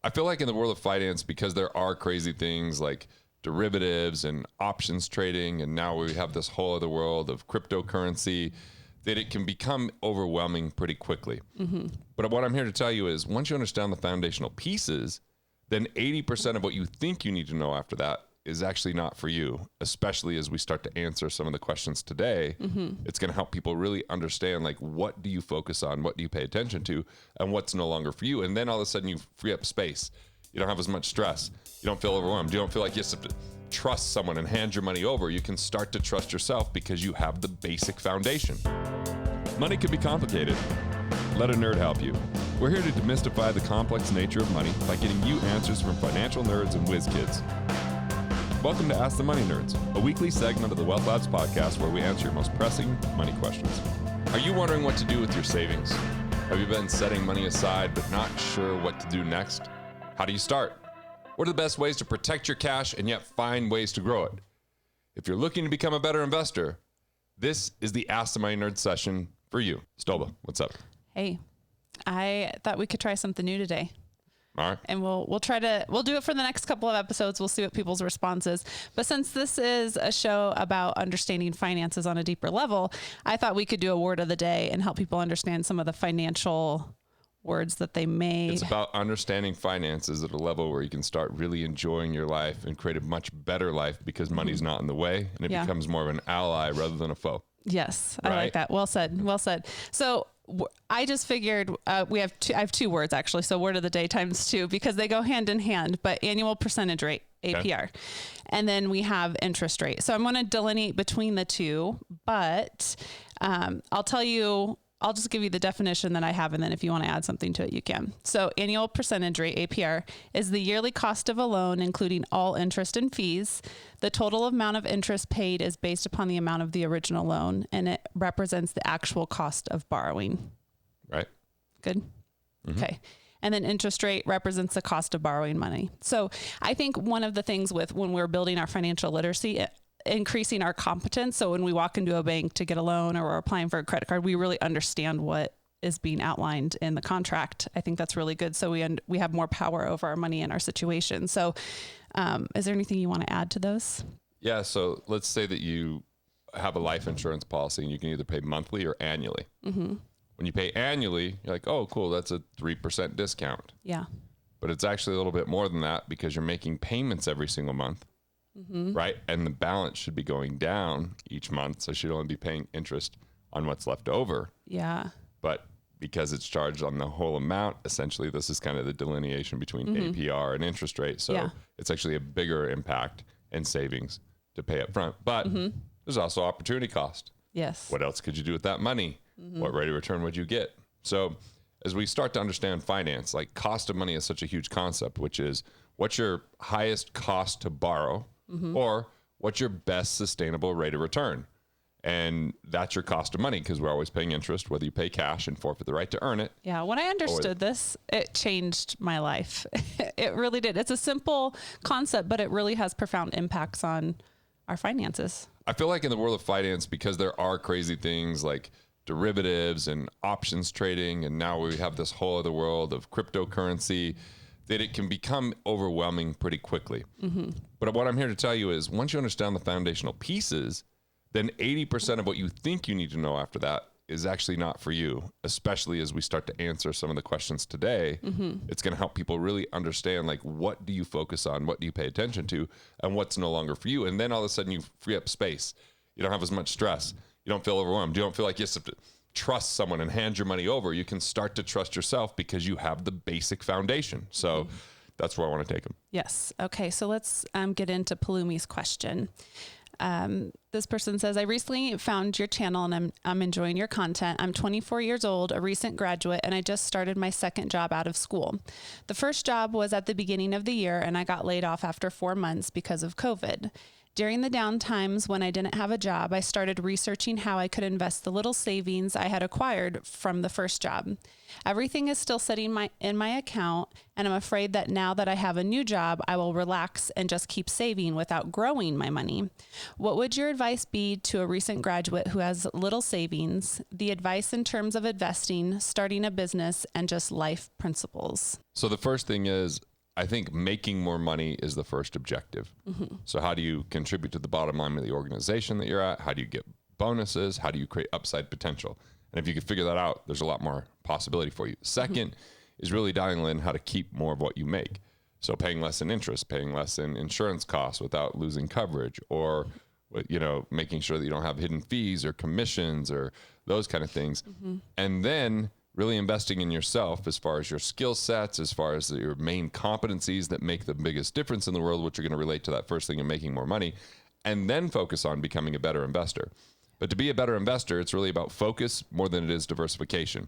I feel like in the world of finance, because there are crazy things like derivatives and options trading, and now we have this whole other world of cryptocurrency, that it can become overwhelming pretty quickly. But what I'm here to tell you is once you understand the foundational pieces, then 80% of what you think you need to know after that is actually not for you, especially as we start to answer some of the questions today. It's going to help people really understand, like, what do you focus on? What do you pay attention to? And what's no longer for you? And then all of a sudden you free up space. You don't have as much stress. You don't feel overwhelmed. You don't feel like you have to trust someone and hand your money over. You can start to trust yourself because you have the basic foundation. Money can be complicated. Let a nerd help you. We're here to demystify the complex nature of money by getting you answers from financial nerds and whiz kids. Welcome to Ask the Money Nerds, a weekly segment of the Wealth Labs podcast where we answer your most pressing money questions. Are you wondering what to do with your savings? Have you been setting money aside but not sure what to do next? How do you start? What are the best ways to protect your cash and yet find ways to grow it? If you're looking to become a better investor, this is the Ask the Money Nerds session for you. Stoba, what's up? Hey, I thought we could try something new today. All right. And we'll do it for the next couple of episodes. We'll see what people's response is. But since this is a show about understanding finances on a deeper level, I thought we could do a word of the day and help people understand some of the financial words that they may. It's about understanding finances at a level where you can start really enjoying your life and create a much better life because money's not in the way and it becomes more of an ally rather than a foe. Yes, right? I like that. Well said. Well said. So I just figured I have two words actually. So word of the day times two because they go hand in hand, but annual percentage rate, APR. Okay. And then we have interest rate. So I'm going to delineate between the two, but I'll just give you the definition that I have. And then if you want to add something to it, you can. So annual percentage rate, APR, is the yearly cost of a loan, including all interest and fees. The total amount of interest paid is based upon the amount of the original loan, and it represents the actual cost of borrowing. Right. Good. Mm-hmm. Okay. And then interest rate represents the cost of borrowing money. So I think one of the things when we're building our financial literacy, increasing our competence. So when we walk into a bank to get a loan or we're applying for a credit card, we really understand what is being outlined in the contract. I think that's really good. So we have more power over our money and our situation. So is there anything you want to add to those? Yeah. So let's say that you have a life insurance policy and you can either pay monthly or annually. Mm-hmm. When you pay annually, you're like, oh, cool. That's a 3% discount. Yeah. But it's actually a little bit more than that because you're making payments every single month. Mm-hmm. Right. And the balance should be going down each month. So you should only be paying interest on what's left over. Yeah. But because it's charged on the whole amount, essentially, this is kind of the delineation between APR and interest rate. So it's actually a bigger impact and savings to pay up front. But there's also opportunity cost. Yes. What else could you do with that money? What rate of return would you get? So as we start to understand finance, like cost of money is such a huge concept, which is what's your highest cost to borrow? Or what's your best sustainable rate of return? And that's your cost of money because we're always paying interest, whether you pay cash and forfeit the right to earn it. Yeah. When I understood this, it changed my life. It really did. It's a simple concept, but it really has profound impacts on our finances. I feel like in the world of finance, because there are crazy things like derivatives and options trading, and now we have this whole other world of cryptocurrency, that it can become overwhelming pretty quickly. But what I'm here to tell you is once you understand the foundational pieces, then 80% of what you think you need to know after that is actually not for you, especially as we start to answer some of the questions today. It's going to help people really understand, like, what do you focus on? What do you pay attention to? And what's no longer for you? And then all of a sudden you free up space. You don't have as much stress. You don't feel overwhelmed. You don't feel like you have to trust someone and hand your money over. You can start to trust yourself because you have the basic foundation. So that's where I want to take them. Yes. Okay. So let's get into Palumi's question. This person says, I recently found your channel and I'm enjoying your content. I'm 24 years old, a recent graduate, and I just started my second job out of school. The first job was at the beginning of the year and I got laid off after 4 months because of COVID. During the down times when I didn't have a job, I started researching how I could invest the little savings I had acquired from the first job. Everything is still sitting in my account, and I'm afraid that now that I have a new job, I will relax and just keep saving without growing my money. What would your advice be to a recent graduate who has little savings, the advice in terms of investing, starting a business, and just life principles? So the first thing is, I think making more money is the first objective. So how do you contribute to the bottom line of the organization that you're at? How do you get bonuses? How do you create upside potential? And if you can figure that out, there's a lot more possibility for you. Second is really dialing in how to keep more of what you make. So paying less in interest, paying less in insurance costs without losing coverage, or, you know, making sure that you don't have hidden fees or commissions or those kind of things. And then really investing in yourself as far as your skill sets, as far as your main competencies that make the biggest difference in the world, which are going to relate to that first thing of making more money, and then focus on becoming a better investor. But to be a better investor, it's really about focus more than it is diversification.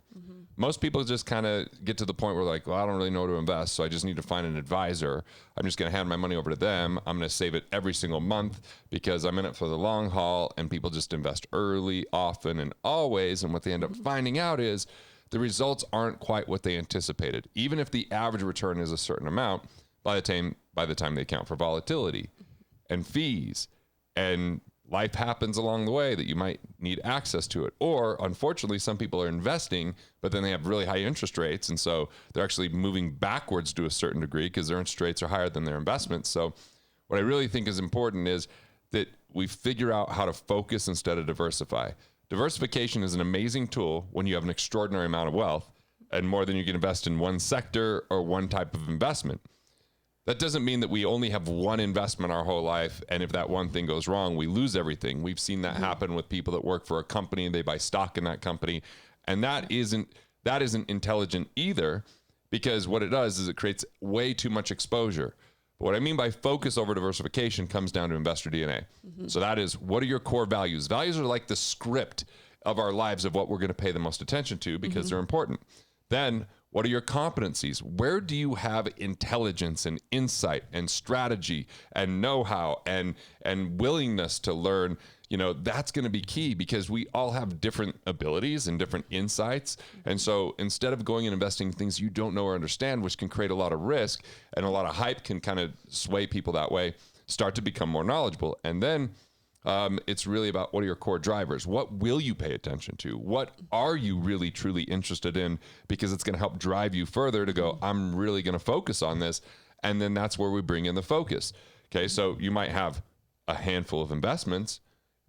Most people just kind of get to the point where like, well, I don't really know how to invest, so I just need to find an advisor. I'm just going to hand my money over to them. I'm going to save it every single month because I'm in it for the long haul. And people just invest early, often, and always. And what they end up finding out is the results aren't quite what they anticipated. Even if the average return is a certain amount, by the time they account for volatility and fees, and life happens along the way that you might need access to it. Or unfortunately, some people are investing, but then they have really high interest rates. And so they're actually moving backwards to a certain degree because their interest rates are higher than their investments. So what I really think is important is that we figure out how to focus instead of diversify. Diversification is an amazing tool when you have an extraordinary amount of wealth and more than you can invest in one sector or one type of investment. That doesn't mean that we only have one investment our whole life, and if that one thing goes wrong, we lose everything. We've seen that happen with people that work for a company and they buy stock in that company, and that isn't intelligent either, because what it does is it creates way too much exposure. But what I mean by focus over diversification comes down to investor DNA. So that is, what are your core values? Values are like the script of our lives of what we're going to pay the most attention to because they're important. Then, what are your competencies? Where do you have intelligence and insight and strategy and know-how and willingness to learn? You know, that's going to be key because we all have different abilities and different insights. And so instead of going and investing in things you don't know or understand, which can create a lot of risk and a lot of hype can kind of sway people that way, start to become more knowledgeable. And then it's really about, what are your core drivers? What will you pay attention to? What are you really, truly interested in? Because it's going to help drive you further to go, I'm really going to focus on this. And then that's where we bring in the focus. Okay, so you might have a handful of investments.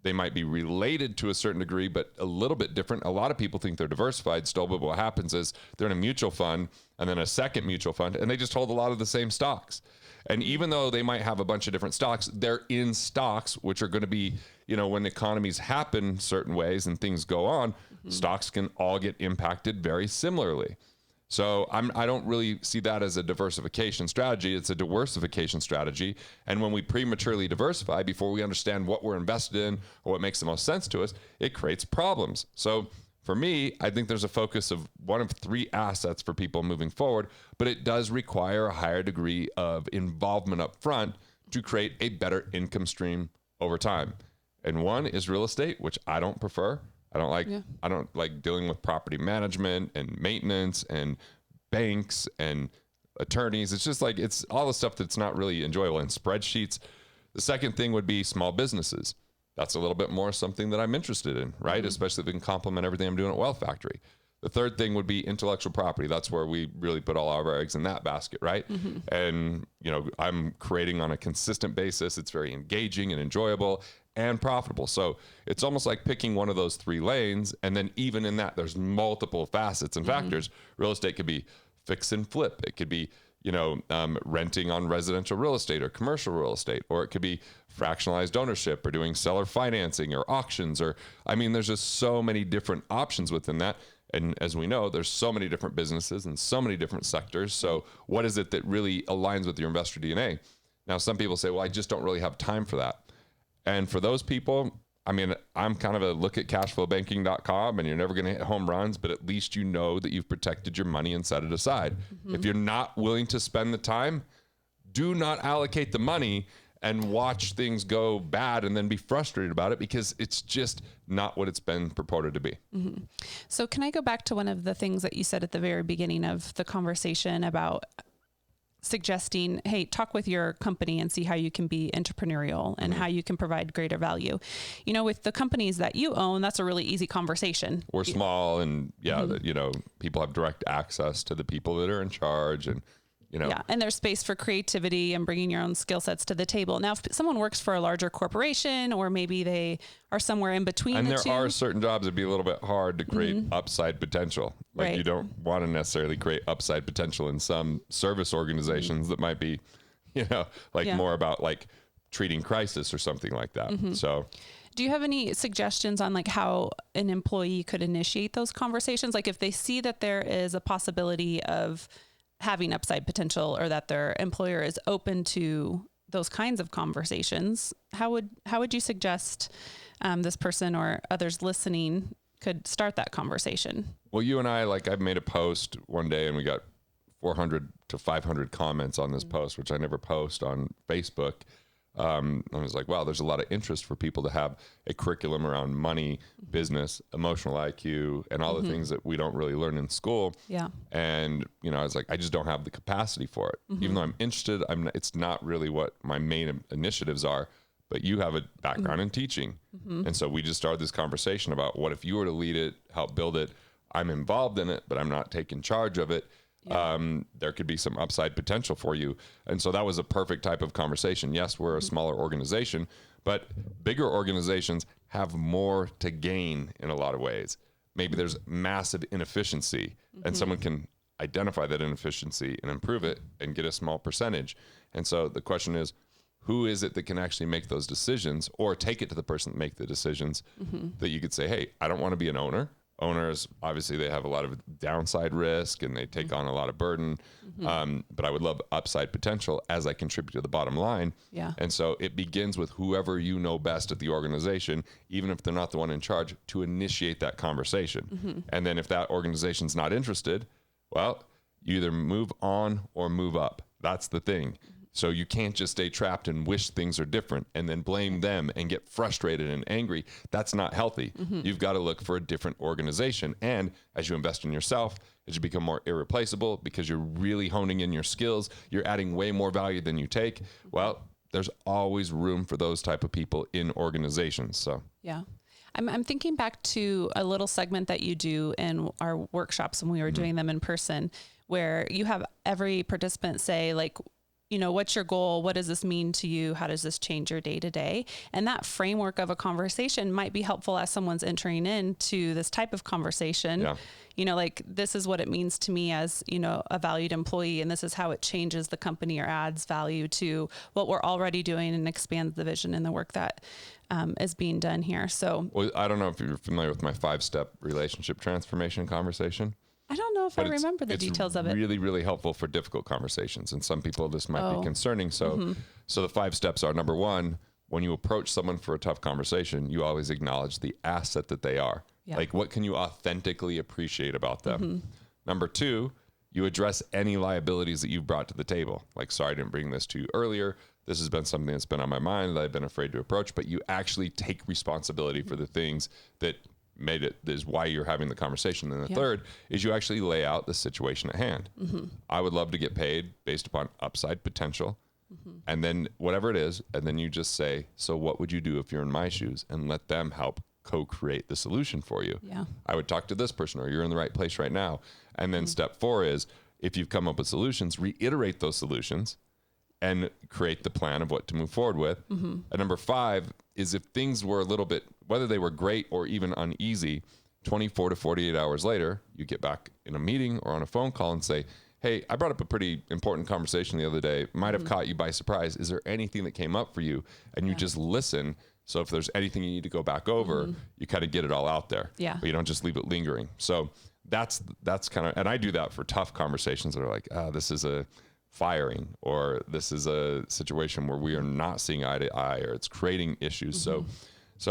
They might be related to a certain degree, but a little bit different. A lot of people think they're diversified still, but what happens is they're in a mutual fund and then a second mutual fund, and they just hold a lot of the same stocks. And even though they might have a bunch of different stocks, they're in stocks, which are going to be, you know, when economies happen certain ways and things go on, stocks can all get impacted very similarly. So I don't really see that as a diversification strategy. It's a diversification strategy. And when we prematurely diversify before we understand what we're invested in or what makes the most sense to us, it creates problems. So for me, I think there's a focus of one of three assets for people moving forward, but it does require a higher degree of involvement up front to create a better income stream over time. And one is real estate, which I don't prefer. I don't like dealing with property management and maintenance and banks and attorneys. It's just like, it's all the stuff that's not really enjoyable, and spreadsheets. The second thing would be small businesses. That's a little bit more something that I'm interested in, right? Especially if it can complement everything I'm doing at Wealth Factory. The third thing would be intellectual property. That's where we really put all of our eggs in that basket, right? And, you know, I'm creating on a consistent basis. It's very engaging and enjoyable and profitable. So it's almost like picking one of those three lanes. And then even in that, there's multiple facets and factors. Real estate could be fix and flip. It could be, you know, renting on residential real estate or commercial real estate, or it could be fractionalized ownership or doing seller financing or auctions, or, I mean, there's just so many different options within that. And as we know, there's so many different businesses and so many different sectors. So what is it that really aligns with your investor DNA? Now, some people say, well, I just don't really have time for that. And for those people, I mean, I'm kind of a look at cashflowbanking.com, and you're never going to hit home runs, but at least you know that you've protected your money and set it aside. If you're not willing to spend the time, do not allocate the money and watch things go bad and then be frustrated about it, because it's just not what it's been purported to be. So can I go back to one of the things that you said at the very beginning of the conversation about suggesting, hey, talk with your company and see how you can be entrepreneurial and how you can provide greater value. You know, with the companies that you own, that's a really easy conversation. We're small, and that, you know, people have direct access to the people that are in charge, and you know. Yeah. And there's space for creativity and bringing your own skill sets to the table. Now, if someone works for a larger corporation, or maybe they are somewhere in between and the there two. are certain jobs that'd be a little bit hard to create upside potential. Like Right. you don't want to necessarily create upside potential in some service organizations that might be, you know, like more about like treating crisis or something like that. So do you have any suggestions on like how an employee could initiate those conversations? Like if they see that there is a possibility of having upside potential, or that their employer is open to those kinds of conversations, how would you suggest this person or others listening could start that conversation? Well, you and I, like, I've made a post one day and we got 400 to 500 comments on this post, which I never post on Facebook. I was like, wow, there's a lot of interest for people to have a curriculum around money, business, emotional IQ, and all the things that we don't really learn in school. Yeah. And, you know, I was like, I just don't have the capacity for it. Even though I'm interested, it's not really what my main initiatives are. But you have a background in teaching. And so we just started this conversation about what if you were to lead it, help build it. I'm involved in it, but I'm not taking charge of it. There could be some upside potential for you. And so that was a perfect type of conversation. Yes, we're a smaller organization, but bigger organizations have more to gain in a lot of ways. Maybe there's massive inefficiency and someone can identify that inefficiency and improve it and get a small percentage. And so the question is, who is it that can actually make those decisions, or take it to the person that make the decisions that you could say, hey, I don't want to be an owner. Owners, obviously, they have a lot of downside risk and they take on a lot of burden. But I would love upside potential as I contribute to the bottom line. Yeah. And so it begins with whoever you know best at the organization, even if they're not the one in charge, to initiate that conversation. And then if that organization's not interested, well, you either move on or move up. That's the thing. So you can't just stay trapped and wish things are different and then blame them and get frustrated and angry. That's not healthy. You've got to look for a different organization. And as you invest in yourself, as you become more irreplaceable because you're really honing in your skills, you're adding way more value than you take. Well, there's always room for those type of people in organizations. So yeah. I'm thinking back to a little segment that you do in our workshops when we were doing them in person, where you have every participant say, like, you know, what's your goal? What does this mean to you? How does this change your day to day? And that framework of a conversation might be helpful as someone's entering into this type of conversation. Yeah. You know, like, this is what it means to me as, you know, a valued employee, and this is how it changes the company or adds value to what we're already doing and expands the vision and the work that is being done here. So, well, I don't know if you're familiar with my 5-step relationship transformation conversation. I don't know if I remember the details of it. It's really, really helpful for difficult conversations. And some people, this might be concerning. So, so the 5 steps are: number 1, when you approach someone for a tough conversation, you always acknowledge the asset that they are. Yeah. Like, what can you authentically appreciate about them? Number 2, you address any liabilities that you've brought to the table. Like, sorry, I didn't bring this to you earlier. This has been something that's been on my mind that I've been afraid to approach, but you actually take responsibility for the things that made it, is why you're having the conversation. And the third is you actually lay out the situation at hand. I would love to get paid based upon upside potential. And then whatever it is, and then you just say, so what would you do if you're in my shoes? And let them help co-create the solution for you. Yeah. I would talk to this person, or you're in the right place right now. And then step 4 is, if you've come up with solutions, reiterate those solutions and create the plan of what to move forward with. And number 5 is, if things were a little bit, whether they were great or even uneasy, 24 to 48 hours later, you get back in a meeting or on a phone call and say, hey, I brought up a pretty important conversation the other day. Might have caught you by surprise. Is there anything that came up for you? And you just listen. So if there's anything you need to go back over, you kind of get it all out there. Yeah. But you don't just leave it lingering. So that's kind of, and I do that for tough conversations that are like, this is a firing, or this is a situation where we are not seeing eye to eye, or it's creating issues. So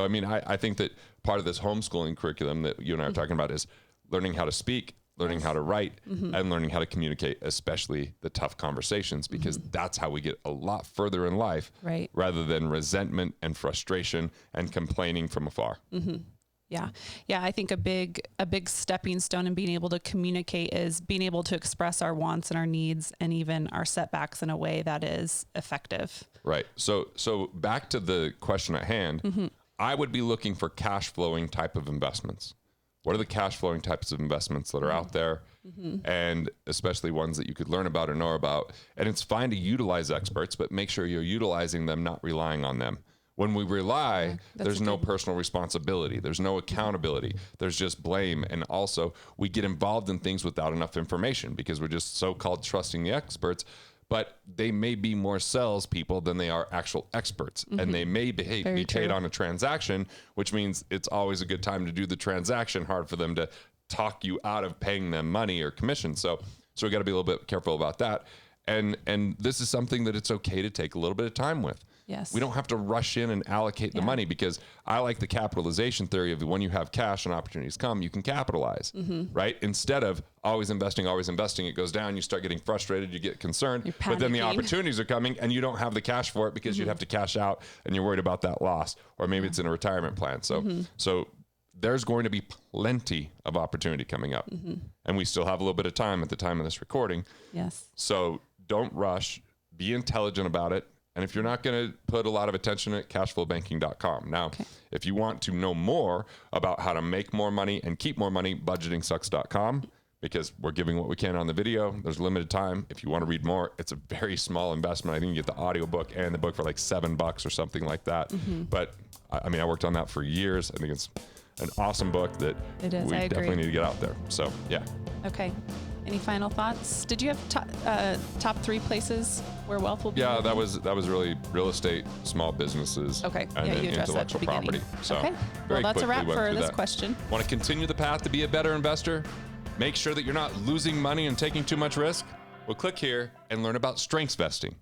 I mean, I think that part of this homeschooling curriculum that you and I are talking about is learning how to speak, learning how to write, and learning how to communicate, especially the tough conversations, because that's how we get a lot further in life, Right. rather than resentment and frustration and complaining from afar. Yeah. Yeah. I think a big stepping stone in being able to communicate is being able to express our wants and our needs and even our setbacks in a way that is effective. Right. So back to the question at hand, I would be looking for cash flowing type of investments. What are the cash flowing types of investments that are out there? and especially ones that you could learn about or know about. And it's fine to utilize experts, but make sure you're utilizing them, not relying on them. When we rely, there's no personal responsibility. There's no accountability. There's just blame. And also, we get involved in things without enough information because we're just so-called trusting the experts. But they may be more salespeople than they are actual experts. And they may be paid on a transaction, which means it's always a good time to do the transaction, hard for them to talk you out of paying them money or commission. So we got to be a little bit careful about that. And this is something that it's okay to take a little bit of time with. Yes. We don't have to rush in and allocate the money, because I like the capitalization theory of when you have cash and opportunities come, you can capitalize, right? Instead of always investing, it goes down, you start getting frustrated, you get concerned, but then the opportunities are coming and you don't have the cash for it because you'd have to cash out and you're worried about that loss, or maybe it's in a retirement plan. So there's going to be plenty of opportunity coming up, and we still have a little bit of time at the time of this recording. Yes. So don't rush, be intelligent about it. And if you're not going to put a lot of attention at cashflowbanking.com. Now, if you want to know more about how to make more money and keep more money, budgetingsucks.com, because we're giving what we can on the video. There's limited time. If you want to read more, it's a very small investment. I think you get the audiobook and the book for like $7 or something like that. But I mean, I worked on that for years. I think it's an awesome book that we definitely need to get out there. So, yeah. Okay. Any final thoughts? Did you have top 3 places where wealth will be? Yeah, that was really real estate, small businesses, and then intellectual property. So, well, that's a wrap for this question. Want to continue the path to be a better investor? Make sure that you're not losing money and taking too much risk? Well, click here and learn about strengths vesting.